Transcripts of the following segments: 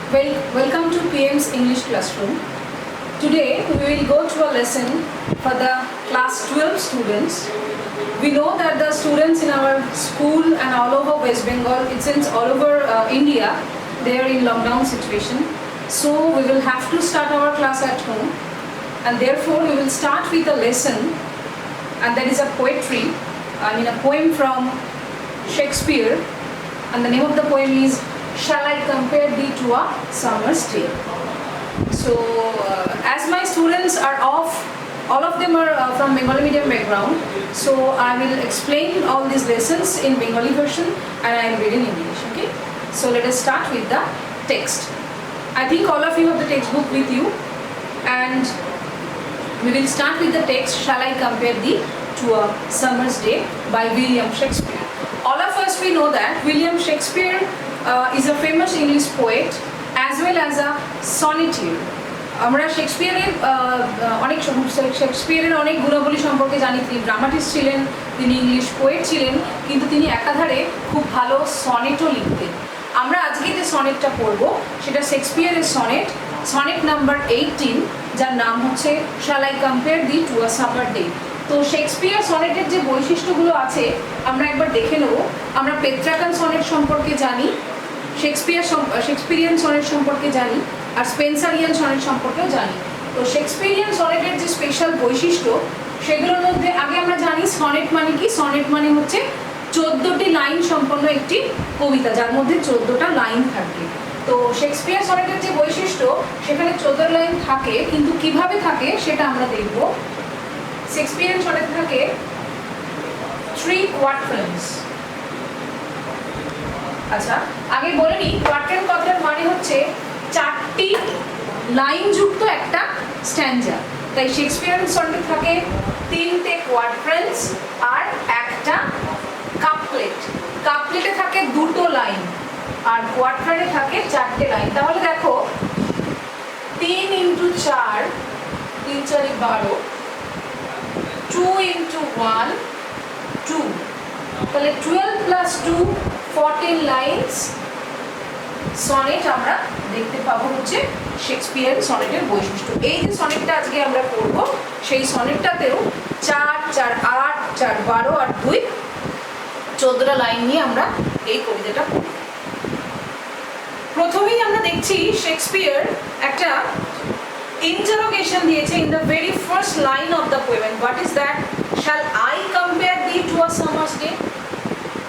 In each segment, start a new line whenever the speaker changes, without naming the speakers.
Welcome to PM's English classroom. Today we will go to a lesson for the class 12 students. We know that the students in our school and all over West Bengal, it seems all over India, they are in lockdown situation. So we will have to start our class at home, and therefore we will start with a lesson, and that is a a poem from Shakespeare, and the name of the poem is Shall I Compare Thee to a Summer's Day. So as my students are all of them are from Bengali medium background, so I will explain all these lessons in Bengali version and I will read in English. Okay, so let us start with the text. I think all of you have the textbook with you, and we will start with the text Shall I Compare Thee to a Summer's Day by William Shakespeare. All of us we know that William Shakespeare is a famous English poet as well as a sonneteer. আমরা শেক্সপিয়ারের অনেক গুণাবলী সম্পর্কে জানি। তিনি dramatist ছিলেন, তিনি English poet ছিলেন, কিন্তু তিনি একাধারে খুব ভালো সনেটও লিখতেন। আমরা আজকে যে সনেটটা পড়ব সেটা শেক্সপিয়ারের সনেট নাম্বার 18, যার নাম হচ্ছে shall I compare thee to a summer day. তো শেক্সপিয়ার সনেটের যে বৈশিষ্ট্যগুলো আছে আমরা একবার দেখে নেব। আমরা পেট্রাকান সনেট সম্পর্কে জানি, শেক্সপিয়ারিয়ান সনেট সম্পর্কে জানি, আর স্পেন্সারিয়ান সনেট সম্পর্কেও জানি। তো শেক্সপিয়ারিয়ান সনেটের যে স্পেশাল বৈশিষ্ট্য সেগুলোর মধ্যে আগে আমরা জানি সনেট মানে কি। সনেট মানে হচ্ছে 14টি লাইন সম্পন্ন একটি কবিতা, যার মধ্যে 14টা লাইন থাকে। তো শেক্সপিয়ার সনেটের যে বৈশিষ্ট্য সেখানে 14 লাইন থাকে, কিন্তু কিভাবে থাকে সেটা আমরা দেখব। শেক্সপিয়ারিয়ান সনেট থাকে 3 কোয়াট্রেন্টস। আচ্ছা, আগে বলে নিই কোয়াট্রেন্ট কথার মানে হচ্ছে 4টি লাইন যুক্ত একটা স্ট্যাঞ্জা। তাই শেক্সপিয়ারিয়ান সনেটে থাকে 3টে কোয়াট্রেন্টস আর একটা কাপলেট। কাপলেটে থাকে 2টো লাইন আর কোয়াট্রেন্টে থাকে 4টে লাইন। তাহলে দেখো 3 × 4 3 × 4 = 12, 2 × 1 2, তাহলে 12 + 2 14 লাইনস সনেট আমরা দেখতে পাবো হচ্ছে শেক্সপিয়ার সনেটের বৈশিষ্ট্য। এই যে সনেটটা আজকে আমরা পড়বো সেই সনেটটাতেও 4 4 8 4 12 আর 2 14টা লাইন নিয়ে আমরা এই কবিতাটা পড়ব। প্রথমেই আমরা দেখছি শেক্সপিয়ার একটা ইন্টারোগেশন দিয়েছে in the very first line of the poem. What is that? Shall I compare thee to a summer's day?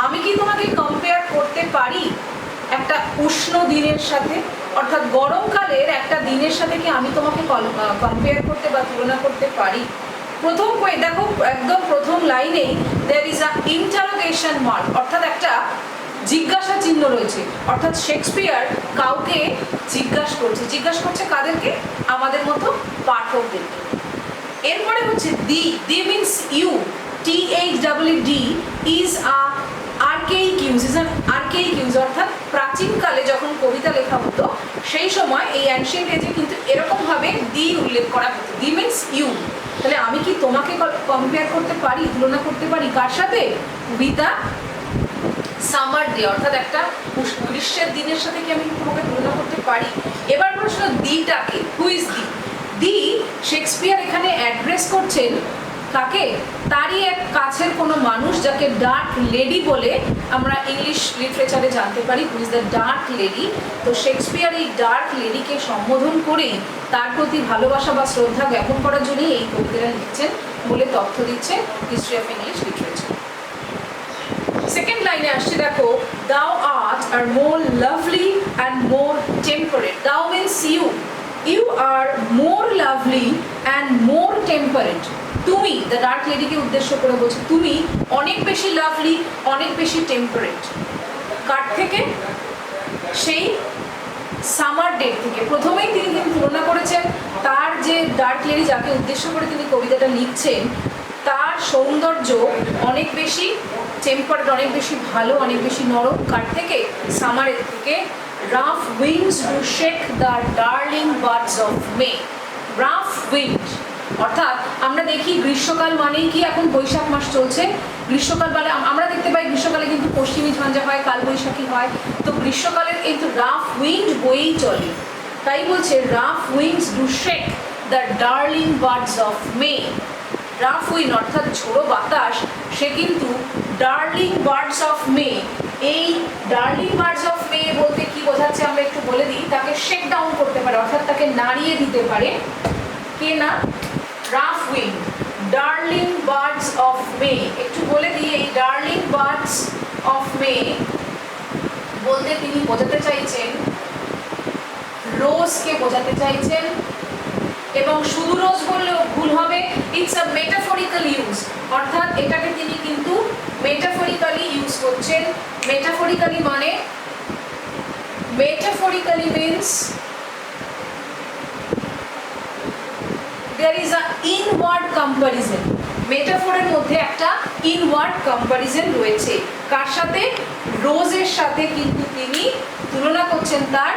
আমি কি তোমাকে কম্পেয়ার করতে পারি একটা উষ্ণ দিনের সাথে? অর্থাৎ গরমকালের একটা দিনের সাথে কি আমি তোমাকে কম্পেয়ার করতে বা তুলনা করতে পারি? প্রথম দেখো একদম প্রথম লাইনেই there is a interrogation mark, অর্থাৎ একটা জিজ্ঞাসা চিহ্ন রয়েছে। অর্থাৎ শেক্সপিয়ার কাউকে জিজ্ঞাসা করছে কাদেরকে? আমাদের মতো পাঠকদেরকে। এরপরে হচ্ছে thee means you, THEED is a archaic use, অর্থাৎ প্রাচীনকালে যখন কবিতা লেখা হতো সেই সময় এই অ্যানশিয়েন্ট এজে কিন্তু এরকমভাবে দি উল্লেখ করা হতো। দি মিনস ইউ। তাহলে আমি কি তোমাকে কম্পেয়ার করতে পারি, তুলনা করতে পারি কার সাথে? উইথ আ সামার ডে, অর্থাৎ একটা গ্রীষ্মের দিনের সাথে কি আমি তোমাকে তুলনা করতে পারি? এবার প্রশ্ন, দিটাকে? Who is thee? Thee Shakespeare এখানে অ্যাড্রেস করছেন কাকে? তারই এক কাছের কোনো মানুষ যাকে ডার্ক লেডি বলে আমরা ইংলিশ লিটারেচারে জানতে পারি। Who is the dark lady? তো শেক্সপিয়ার এই ডার্ক লেডিকে সম্বোধন করেই তার প্রতি ভালোবাসা বা শ্রদ্ধা জ্ঞাপন করার জন্যই এই কবিতাটা লিখছেন বলে তথ্য দিচ্ছে history of English literature. Second লাইনে আসছে দেখো, thou art more lovely and more temperate. Thou means you, you are more lovely and more temperate. তুমি, দ্য ডার্ক লেডিকে উদ্দেশ্য করে বলছে, তুমি অনেক বেশি লাভলি, অনেক বেশি টেম্পারেট। কার থেকে? সেই সামার ডে থেকে। প্রথমেই তিনি তুলনা করেছেন তার যে ডার্ক লেডি যাকে উদ্দেশ্য করে তিনি কবিতাটা লিখছেন তার সৌন্দর্য অনেক বেশি টেম্পারেট, অনেক বেশি ভালো, অনেক বেশি নরম। কার থেকে? সামারের থেকে। rough winds do shake the darling buds of May. Rough wind, অর্থাৎ আমরা দেখি গ্রীষ্মকাল মানেই কি এখন বৈশাখ মাস চলছে, গ্রীষ্মকাল বলে আমরা দেখতে পাই গ্রীষ্মকালে কিন্তু পশ্চিমী ঝঞ্ঝা হয়, কালবৈশাখী হয়, তো গ্রীষ্মকালের এই তো রাফ উইন্ড বয়েই চলে। তাই বলছে rough winds do shake the darling birds of May. Rough wind অর্থাৎ ঝোড়ো বাতাস সে কিন্তু ডার্লিং বার্ডস অফ মে, এই ডার্লিং বার্ডস অফ মে বলতে কি বোঝাচ্ছে আমরা একটু বলে দিই, তাকে শেক ডাউন করতে পারে অর্থাৎ তাকে নাড়িয়ে দিতে পারে। কে না? Rough wind, darling birds of May. একটু বলে দিই এই ডার্লিং বার্ডস অফ মে বলতে তিনি বোঝাতে চাইছেন রোজকে বোঝাতে চাইছেন, এবং শুধু রোজ বললেও ভুল হবে, ইটস আ মেটাফরিক্যাল ইউজ, অর্থাৎ এটাকে তিনি কিন্তু মেটাফরিক্যালি ইউজ করছেন। মেটাফরিক্যালি মানে metaphorically means there is a inward comparison। মেটাফোরের মধ্যে একটা ইনওয়ার্ড কম্পারিজন রয়েছে। কার সাথে? রোজের সাথে কিন্তু তিনি তুলনা করছেন তার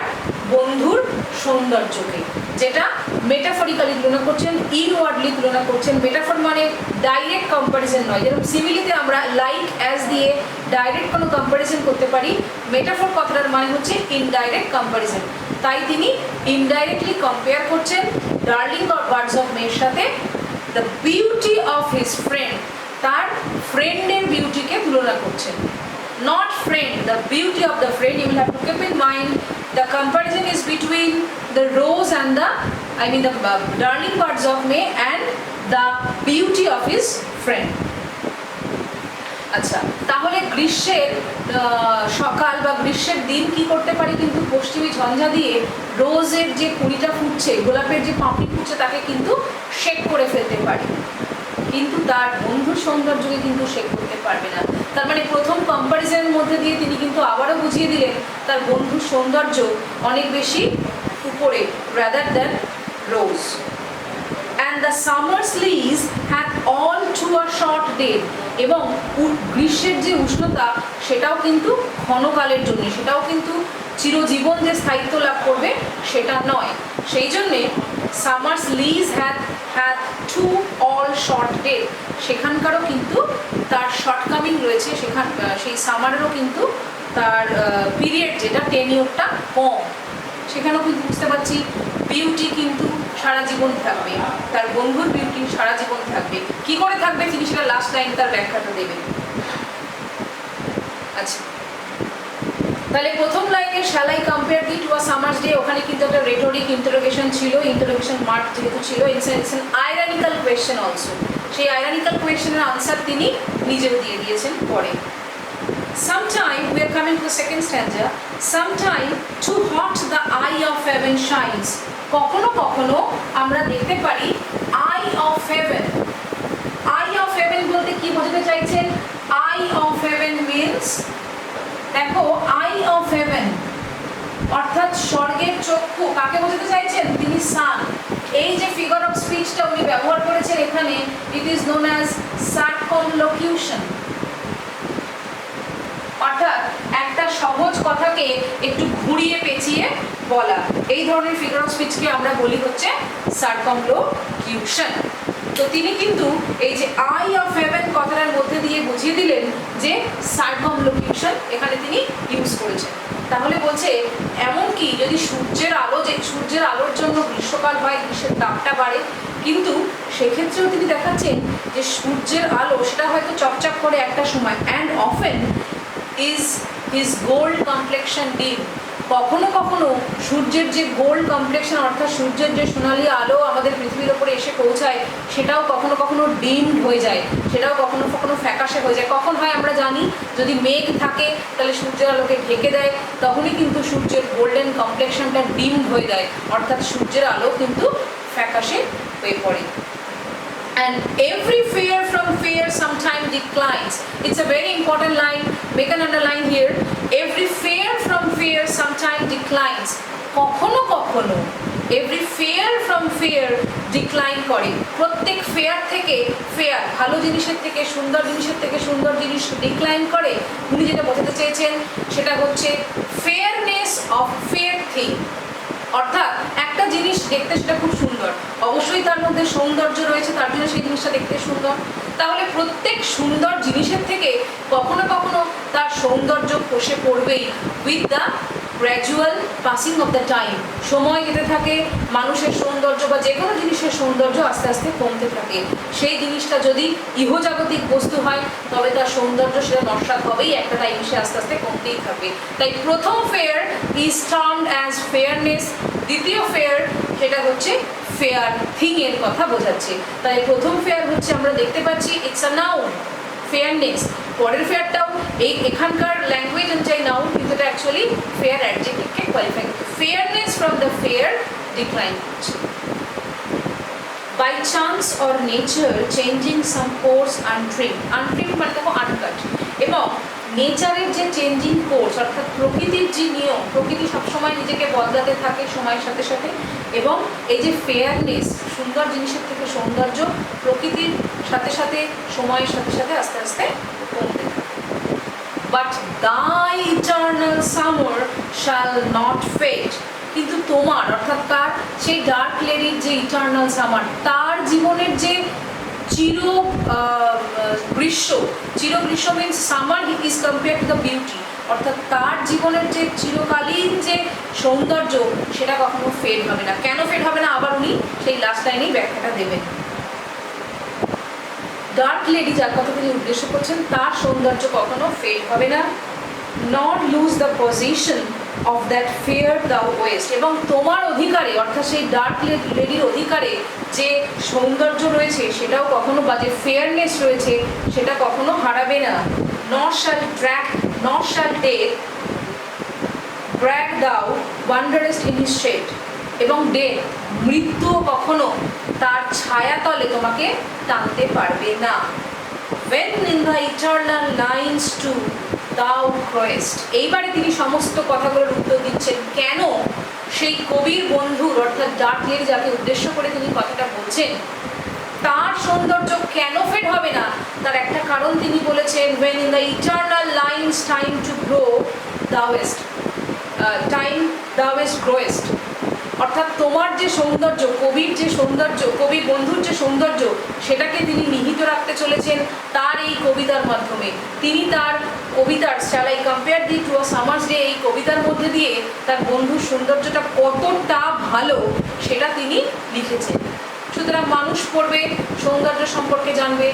বন্ধুর সৌন্দর্যকে, যেটা মেটাফরিক্যালি তুলনা করছেন, ইনওয়ার্ডলি তুলনা করছেন। মেটাফর মানে ডাইরেক্ট কম্পারিজন নয়, যেরকম সিমিলিতে আমরা লাইক অ্যাজ দিয়ে ডাইরেক্ট কোনো কম্পারিজন করতে পারি, মেটাফর কথাটার মানে হচ্ছে ইনডাইরেক্ট কম্পারিজন। তাই তিনি ইনডাইরেক্টলি কম্পেয়ার করছেন ডার্লিং বার্ডস অফ মের সাথে the beauty of his friend, তার ফ্রেন্ডের বিউটিকে তুলনা করছেন। Not friend, the beauty of the friend. You will have to keep in mind the comparison is between the rose and the darling birds of May and the beauty of his friend. আচ্ছা, তাহলে গ্রীষ্মের সকাল বা গ্রীষ্মের দিন কি করতে পারি, কিন্তু পশ্চিমী ঝঞ্ঝা দিয়ে রোজের যে কুড়িটা ফুটছে, গোলাপের যে পাপড়ি ফুটছে তাকে কিন্তু শেক করে ফেলতে পারি, কিন্তু তার বন্ধুর সৌন্দর্যকে কিন্তু শেক করতে পারবে না। তার মানে প্রথম কম্পারিজনের মধ্যে দিয়ে তিনি কিন্তু আবারও বুঝিয়ে দিলেন তার বন্ধুর সৌন্দর্য অনেক বেশি উপরে, rather than rose. And the summer's leaves had all to a short day, এবং গ্রীষ্মের যে উষ্ণতা সেটাও কিন্তু ক্ষণকালের জন্য, সেটাও কিন্তু চিরজীবন যে স্থায়িত্ব লাভ করবে সেটা নয়। সেই জন্যে summer's lease had to all short day, সেখানকারও কিন্তু তার শর্টকামিং রয়েছে, সেই সামারেরও কিন্তু তার পিরিয়ড যেটা টেনিওরটা কম, সেখানেও কিন্তু বুঝতে পারছি বিউটি কিন্তু সারা জীবন থাকবে, তার বন্ধুর বিউটি সারা জীবন থাকবে। কি করে থাকবে তিনি সেটা লাস্ট লাইন তার ব্যাখ্যাটা দেবেন। আচ্ছা, তাহলে প্রথম লাইনে shall I compare thee to a summer's day, ওখানে কিন্তু একটা রেটোরিক ইন্টারোগেশন ছিল, ইন্টারোগেশন মার্ক যেহেতু ছিল, ইটস অ্যান আইরানিক্যাল কোয়েশ্চেন অলসো। সেই আইরানিক্যাল কোয়েশ্চেনের আনসার তিনি নিজেও দিয়ে দিয়েছেন পরে। Sometime, we are coming to the second stanza, sometime too hot the eye of heaven shines। কখনো কখনো আমরা দেখতে পারি eye of heaven। eye of heaven বলতে কি বোঝাতে চাইছেন? eye of heaven means, দেখো eye of heaven অর্থাৎ স্বর্গের চক্ষু, কাকে বোঝাতে চাইছেন? তিনি সান। এই যে ফিগার অফ স্পিচটা উনি ব্যবহার করেছেন এখানে, ইট ইজ নোন অ্যাজ সার্কমলোকিউশন, অর্থাৎ একটা সহজ কথাকে একটু ঘুরিয়ে পেঁচিয়ে বলা। এই ধরনের ফিগার অফ স্পিচকে আমরা বলি হচ্ছে সার্কমলোকিউশন। তো তিনি কিন্তু এই যে আই অফ হেভেন কথাটার মধ্যে দিয়ে বুঝিয়ে দিলেন যে সার্কমলোকিউশন এখানে তিনি ইউজ করেছেন। তাহলে বলছে এমনকি যদি সূর্যের আলোর জন্য গ্রীষ্মকাল হয়, গ্রীষ্মের তাপটা বাড়ে, কিন্তু সেক্ষেত্রেও তিনি দেখাচ্ছেন যে সূর্যের আলো সেটা হয়তো চকচক করে একটা সময়, and often is his gold complexion dim। কখনো কখনো সূর্যের যে গোল্ড কমপ্লেকশন অর্থাৎ সূর্যের যে সোনালি আলো আমাদের পৃথিবীর ওপরে এসে পৌঁছায় সেটাও কখনো কখনো ডিমড হয়ে যায়, সেটাও কখনো কখনো ফ্যাকাশে হয়ে যায়। কখন হয় আমরা জানি, যদি মেঘ থাকে তাহলে সূর্যের আলোকে ঢেকে দেয়, তখনই কিন্তু সূর্যের গোল্ডেন কমপ্লেকশনটা ডিমড হয়ে যায়, অর্থাৎ সূর্যের আলো কিন্তু ফ্যাকাশে হয়ে পড়ে। And every fear from fear sometime declines. It's a very important line. Make an underline here. Every fear from fear sometime declines. কখনো কখনো every fear from fear decline করে। প্রত্যেক ফেয়ার থেকে ফেয়ার, ভালো জিনিসের থেকে সুন্দর জিনিসের থেকে সুন্দর জিনিস ডিক্লাইন করে। উনি যেটা বোঝাতে চেয়েছেন সেটা হচ্ছে ফেয়ারনেস অফ ফেয়ার থিং। অর্থাৎ একটা জিনিস দেখতে সেটা খুব সুন্দর, অবশ্যই তার মধ্যে সৌন্দর্য রয়েছে, তার জন্য সেই জিনিসটা দেখতে সুন্দর। তাহলে প্রত্যেক সুন্দর জিনিসের থেকে কখনো কখনো তার সৌন্দর্য খসে পড়বেই with the gradual passing of the time. সময় যেতে থাকে, মানুষের সৌন্দর্য বা যে কোনো জিনিসের সৌন্দর্য আস্তে আস্তে কমতে থাকে। সেই জিনিসটা যদি ইহজাগতিক বস্তু হয় তবে তার সৌন্দর্য সেটা নস্যাৎ হবেই, একটা টাইম সে আস্তে আস্তে কমতেই থাকবে। তাই প্রথম fair is termed as fairness, দ্বিতীয় ফেয়ার সেটা হচ্ছে ফেয়ার থিং এর কথা বোঝাচ্ছে। তাই প্রথম ফেয়ার হচ্ছে আমরা দেখতে পাচ্ছি ইটস আ নাউন, ফেয়ারনেস। পরের ফেয়ারটাও এখানকার ল্যাঙ্গুয়েজ অনুযায়ী নাউন, কিন্তু এটা অ্যাকচুয়ালি ফেয়ার অ্যাডজেক্টিভকে কোয়ালিফাই করছে। Fairness from the fair decline হচ্ছে। By chance or nature changing some course untrimmed, untrimmed মানে দেখো আনকাট, এবং নেচারের যে চেঞ্জিং কোর্স অর্থাৎ প্রকৃতির যে নিয়ম, প্রকৃতি সবসময় নিজেকে বদলাতে থাকে সময়ের সাথে সাথে, এবং এই যে ফেয়ারনেস, সুন্দর জিনিসের থেকে সৌন্দর্য প্রকৃতির সাথে সাথে সময়ের সাথে সাথে আস্তে আস্তে কমতে থাকে। But thy eternal summer shall not fade, কিন্তু তোমার অর্থাৎ তার সেই ডার্ক লেডির যে ইটার্নাল সামার, তার জীবনের যে চির গ্রীষ্ম, চির গ্রীষ্ম means summer is compare to the beauty, অর্থাৎ তার জীবনের যে চিরকালীন যে সৌন্দর্য সেটা কখনো ফেড হবে না। কেন ফেড হবে না আবার উনি সেই লাস্ট লাইনেই ব্যাখ্যাটা দেবেন। ডার্ক লেডি যার কথা তিনি উদ্দেশ্য করছেন তার সৌন্দর্য কখনো ফেড হবে না। Not lose the position of that fair the West, এবং তোমার অধিকারে অর্থাৎ সেই ডার্ক লেডির অধিকারে যে সৌন্দর্য রয়েছে সেটাও কখনো বা যে ফেয়ারনেস রয়েছে সেটা কখনো হারাবে না। Not shall track not shall take brag thou wanderest in his shade, এবং ডেথ মৃত্যুও কখনো তার ছায়াতলে তোমাকে টানতে পারবে না। When in the eternal lines to thou crowest, এইবারে তিনি সমস্ত কথাগুলোর উত্তর দিচ্ছেন কেন সেই কবির বন্ধুর অর্থাৎ ডার্ক লেডি যাকে উদ্দেশ্য করে তিনি কথাটা বলছেন তার সৌন্দর্য কেন ফেড হবে না, তার একটা কারণ তিনি বলেছেন when in the eternal lines time to grow thouest, time thouest growest, অর্থাৎ তোমার যে সৌন্দর্য, কবির যে সৌন্দর্য, কবির বন্ধুর যে সৌন্দর্য সেটাকে তিনি নিহিত রাখতে চলেছেন তার এই কবিতার মাধ্যমে। তিনি তার কবিতার shall I compare thee to a summer's day, এই কবিতার মধ্যে দিয়ে তার বন্ধুর সৌন্দর্যটা কতটা ভালো সেটা তিনি লিখেছেন। সুতরাং মানুষ পড়বে, সৌন্দর্য সম্পর্কে জানবে,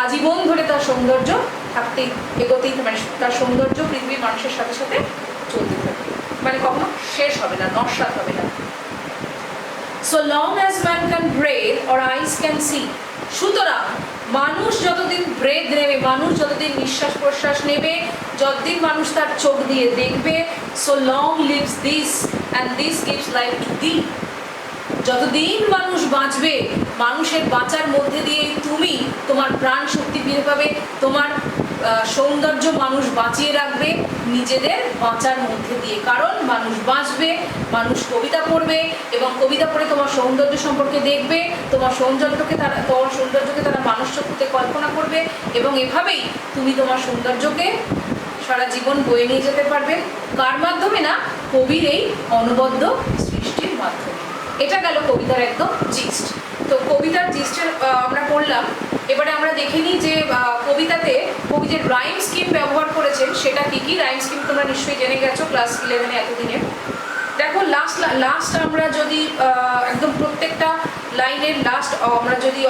আজীবন ধরে তার সৌন্দর্য থাকতেই এগোতেই, মানে তার সৌন্দর্য পৃথিবীর মানুষের সাথে সাথে চলতে থাকবে, মানে কখনো শেষ হবে না, নস্যাৎ হবে না। So long as man can breathe or eyes can see, সুতরাং মানুষ যতদিন ব্রেথ নেবে, মানুষ যতদিন নিঃশ্বাস প্রশ্বাস নেবে, যতদিন মানুষ তার চোখ দিয়ে দেখবে, so long lives this and this gives life to thee, যতদিন মানুষ বাঁচবে মানুষের বাঁচার মধ্যে দিয়ে তুমি তোমার প্রাণ শক্তি ফিরে পাবে, তোমার সৌন্দর্য মানুষ বাঁচিয়ে রাখবে নিজেদের বাঁচার মধ্যে দিয়ে। কারণ মানুষ বাঁচবে, মানুষ কবিতা পড়বে এবং কবিতা পড়ে তোমার সৌন্দর্য সম্পর্কে দেখবে, তোমার সৌন্দর্যকে তারা মানুষ চক্ষুতে কল্পনা করবে, এবং এভাবেই তুমি তোমার সৌন্দর্যকে সারা জীবন বয়ে নিয়ে যেতে পারবে। কার মাধ্যমে না, কবির এই অনবদ্য সৃষ্টির মাধ্যমে। এটা গেল কবিতার একদম জিস্ট। তো কবিতার জিস্টের আমরা পড়লাম, এবারে আমরা দেখে নিই যে কবিতাতে কবি যে রাইম স্কিম ব্যবহার করেছেন সেটা কি কি। রাইম স্কিম তোমরা নিশ্চয়ই জেনে গেছো ক্লাস 11-এ এতদিনে। দেখো লাস্ট আমরা যদি একদম প্রত্যেকটা লাইনের লাস্ট আমরা যদি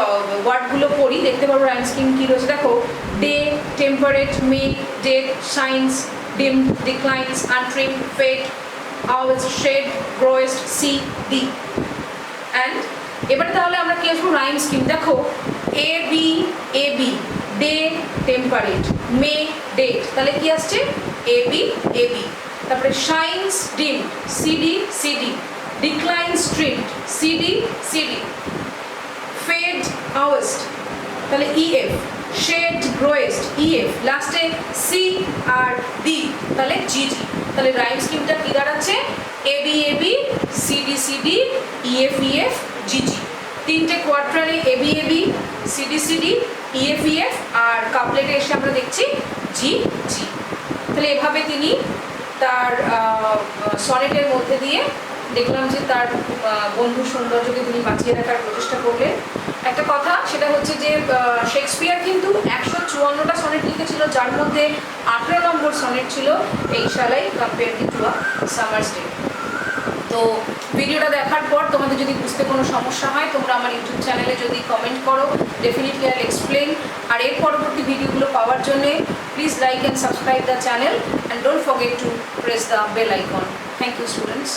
ওয়ার্ডগুলো পড়ি দেখতে পারবো রাইম স্কিম কী রয়েছে। দেখো, day, temperate, May, date, shines, dim, declines, untrimmed, fade, hours, shade, growest, see, the, and এবারে তাহলে আমরা কি আসবো রাইম স্কিম। দেখো, A B, day, temperate, May, date, তাহলে কি আসছে এ বি, তারপরে shines, dim, C D, decline, stream, C D, fade, owest, তাহলে ইএফ, শেড, গ্রোয়েস্ট, ইএফ, লাস্টে সি আর ডি, তাহলে জিজি। তাহলে রাইম স্কিমটা কি দাঁড়াচ্ছে, এবি, সিডি, ইএফ, জিজি। তিনটে কোয়ার্টারে এবি, সিডি, ইএফ, আর কাপলেটে এসে আমরা দেখছি জি। তাহলে এভাবে তিনি তার সনেটের মধ্যে দিয়ে দেখলাম যে তার বন্ধুর সৌন্দর্যকে তিনি বাঁচিয়ে রাখার প্রচেষ্টা করলেন। একটা কথা সেটা হচ্ছে যে শেক্সপিয়ার কিন্তু 154টা সনেট লিখেছিল, যার মধ্যে 18 নম্বর সনেট ছিল এই shall I compare thee to a summer's day. তো ভিডিওটা দেখার পর তোমাদের যদি বুঝতে কোনো সমস্যা হয় তোমরা আমার ইউটিউব চ্যানেলে যদি কমেন্ট করো, ডেফিনেটলি আই এক্সপ্লেন। আর এর পরবর্তী ভিডিওগুলো পাওয়ার জন্যে please like and subscribe the channel and don't forget to press the bell icon. Thank you students.